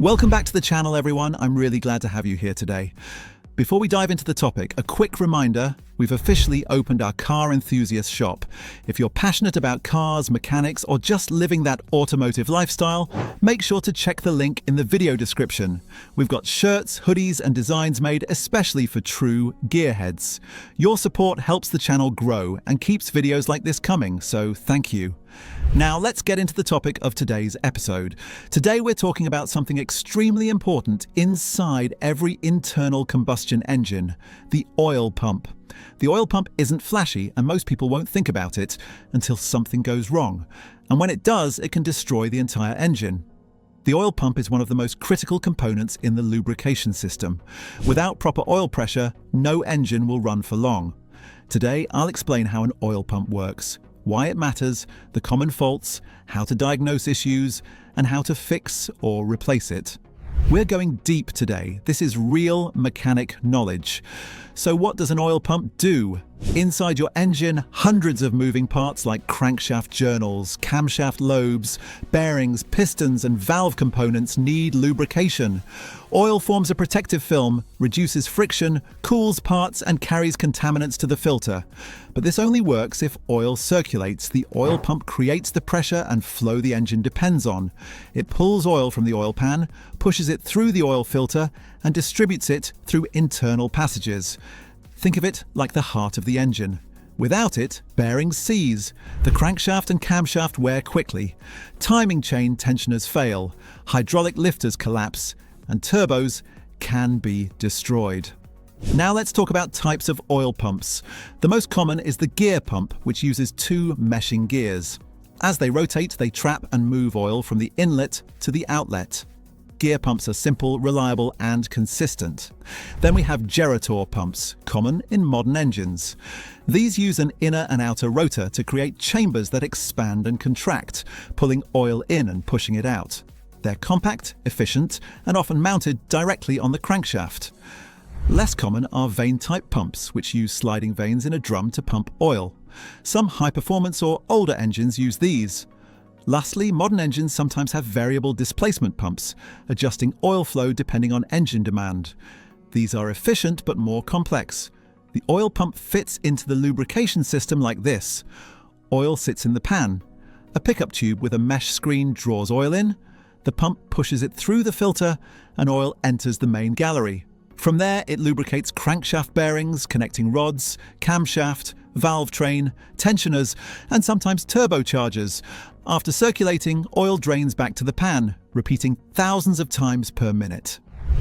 Welcome back to the channel, everyone. I'm really glad to have you here today. Before we dive into the topic, a quick reminder, we've officially opened our car enthusiast shop. If you're passionate about cars, mechanics, or just living that automotive lifestyle, make sure to check the link in the video description. We've got shirts, hoodies, and designs made especially for true gearheads. Your support helps the channel grow and keeps videos like this coming, so thank you. Now let's get into the topic of today's episode. Today we're talking about something extremely important inside every internal combustion engine, the oil pump. The oil pump isn't flashy and most people won't think about it until something goes wrong. And when it does, it can destroy the entire engine. The oil pump is one of the most critical components in the lubrication system. Without proper oil pressure, no engine will run for long. Today I'll explain how an oil pump works, why it matters, the common faults, how to diagnose issues, and how to fix or replace it. We're going deep today. This is real mechanic knowledge. So what does an oil pump do? Inside your engine, hundreds of moving parts like crankshaft journals, camshaft lobes, bearings, pistons, and valve components need lubrication. Oil forms a protective film, reduces friction, cools parts, and carries contaminants to the filter. But this only works if oil circulates. The oil pump creates the pressure and flow the engine depends on. It pulls oil from the oil pan, pushes it through the oil filter, and distributes it through internal passages. Think of it like the heart of the engine. Without it, bearings seize, the crankshaft and camshaft wear quickly, timing chain tensioners fail, hydraulic lifters collapse, and turbos can be destroyed. Now let's talk about types of oil pumps. The most common is the gear pump, which uses two meshing gears. As they rotate, they trap and move oil from the inlet to the outlet. Gear pumps are simple, reliable, and consistent. Then we have gerator pumps, common in modern engines. These use an inner and outer rotor to create chambers that expand and contract, pulling oil in and pushing it out. They're compact, efficient, and often mounted directly on the crankshaft. Less common are vane-type pumps, which use sliding vanes in a drum to pump oil. Some high-performance or older engines use these. Lastly, modern engines sometimes have variable displacement pumps, adjusting oil flow depending on engine demand. These are efficient but more complex. The oil pump fits into the lubrication system like this. Oil sits in the pan. A pickup tube with a mesh screen draws oil in. The pump pushes it through the filter and oil enters the main gallery. From there, it lubricates crankshaft bearings, connecting rods, camshaft, valve train, tensioners, and sometimes turbochargers. After circulating, oil drains back to the pan, repeating thousands of times per minute.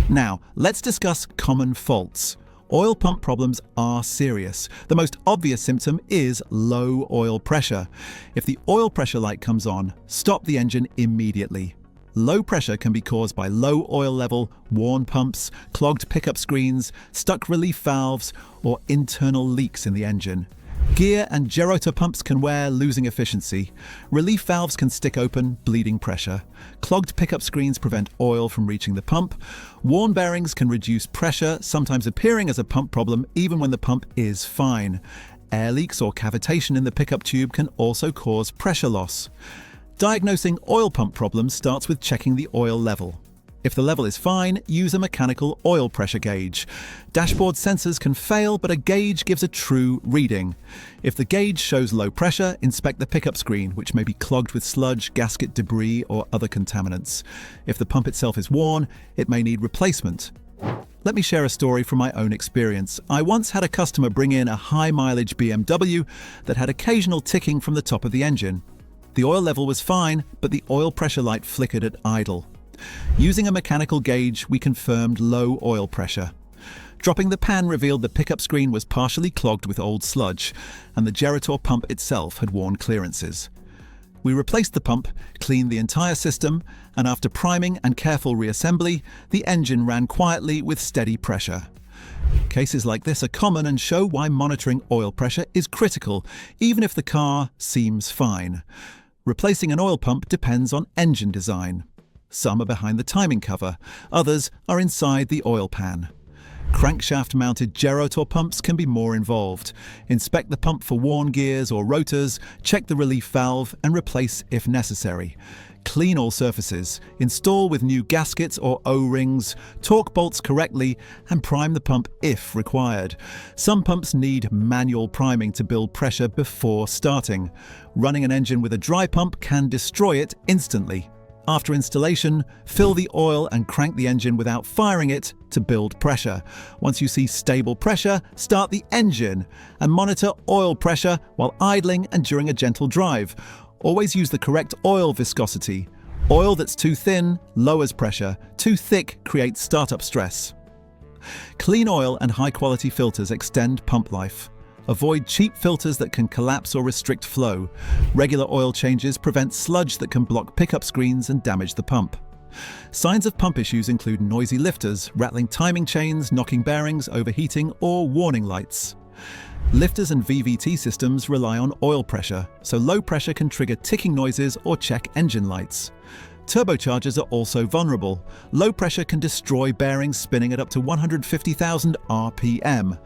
Now, let's discuss common faults. Oil pump problems are serious. The most obvious symptom is low oil pressure. If the oil pressure light comes on, stop the engine immediately. Low pressure can be caused by low oil level, worn pumps, clogged pickup screens, stuck relief valves, or internal leaks in the engine. Gear and gerator pumps can wear, losing efficiency. Relief valves can stick open, bleeding pressure. Clogged pickup screens prevent oil from reaching the pump. Worn bearings can reduce pressure, sometimes appearing as a pump problem even when the pump is fine. Air leaks or cavitation in the pickup tube can also cause pressure loss. Diagnosing oil pump problems starts with checking the oil level. If the level is fine, use a mechanical oil pressure gauge. Dashboard sensors can fail, but a gauge gives a true reading. If the gauge shows low pressure, inspect the pickup screen, which may be clogged with sludge, gasket debris, or other contaminants. If the pump itself is worn, it may need replacement. Let me share a story from my own experience. I once had a customer bring in a high-mileage BMW that had occasional ticking from the top of the engine. The oil level was fine, but the oil pressure light flickered at idle. Using a mechanical gauge, we confirmed low oil pressure. Dropping the pan revealed the pickup screen was partially clogged with old sludge, and the gerator pump itself had worn clearances. We replaced the pump, cleaned the entire system, and after priming and careful reassembly, the engine ran quietly with steady pressure. Cases like this are common and show why monitoring oil pressure is critical, even if the car seems fine. Replacing an oil pump depends on engine design. Some are behind the timing cover, others are inside the oil pan. Crankshaft-mounted gerator pumps can be more involved. Inspect the pump for worn gears or rotors, check the relief valve, and replace if necessary. Clean all surfaces, install with new gaskets or O-rings, torque bolts correctly, and prime the pump if required. Some pumps need manual priming to build pressure before starting. Running an engine with a dry pump can destroy it instantly. After installation, fill the oil and crank the engine without firing it to build pressure. Once you see stable pressure, start the engine and monitor oil pressure while idling and during a gentle drive. Always use the correct oil viscosity. Oil that's too thin lowers pressure, too thick creates startup stress. Clean oil and high-quality filters extend pump life. Avoid cheap filters that can collapse or restrict flow. Regular oil changes prevent sludge that can block pickup screens and damage the pump. Signs of pump issues include noisy lifters, rattling timing chains, knocking bearings, overheating, or warning lights. Lifters and VVT systems rely on oil pressure, so low pressure can trigger ticking noises or check engine lights. Turbochargers are also vulnerable. Low pressure can destroy bearings spinning at up to 150,000 RPM.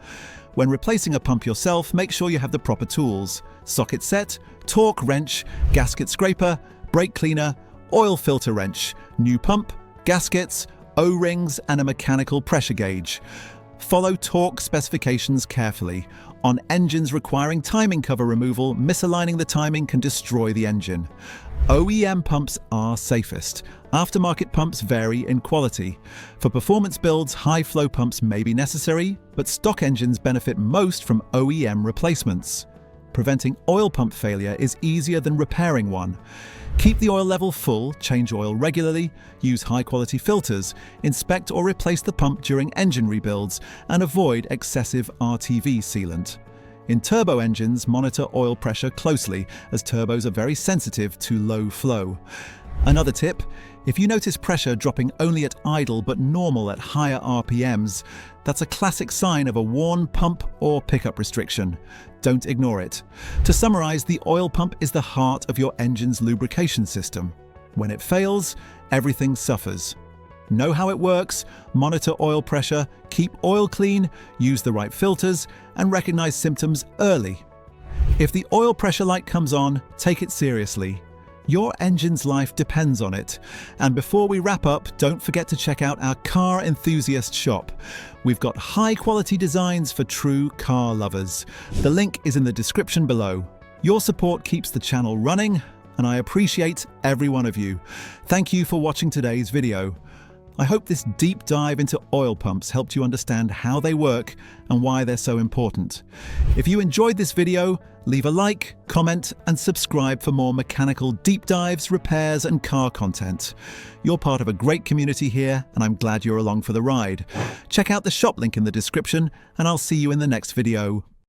When replacing a pump yourself, make sure you have the proper tools: socket set, torque wrench, gasket scraper, brake cleaner, oil filter wrench, new pump, gaskets, O-rings, and a mechanical pressure gauge. Follow torque specifications carefully. On engines requiring timing cover removal, misaligning the timing can destroy the engine. OEM pumps are safest. Aftermarket pumps vary in quality. For performance builds, high-flow pumps may be necessary, but stock engines benefit most from OEM replacements. Preventing oil pump failure is easier than repairing one. Keep the oil level full, change oil regularly, use high-quality filters, inspect or replace the pump during engine rebuilds, and avoid excessive RTV sealant. In turbo engines, monitor oil pressure closely, as turbos are very sensitive to low flow. Another tip: if you notice pressure dropping only at idle but normal at higher RPMs, that's a classic sign of a worn pump or pickup restriction. Don't ignore it. To summarize, the oil pump is the heart of your engine's lubrication system. When it fails, everything suffers. Know how it works, monitor oil pressure, keep oil clean, use the right filters, and recognize symptoms early. If the oil pressure light comes on, take it seriously. Your engine's life depends on it. And before we wrap up, don't forget to check out our car enthusiast shop. We've got high-quality designs for true car lovers. The link is in the description below. Your support keeps the channel running, and I appreciate every one of you. Thank you for watching today's video. I hope this deep dive into oil pumps helped you understand how they work and why they're so important. If you enjoyed this video, leave a like, comment, and subscribe for more mechanical deep dives, repairs, and car content. You're part of a great community here, and I'm glad you're along for the ride. Check out the shop link in the description, and I'll see you in the next video.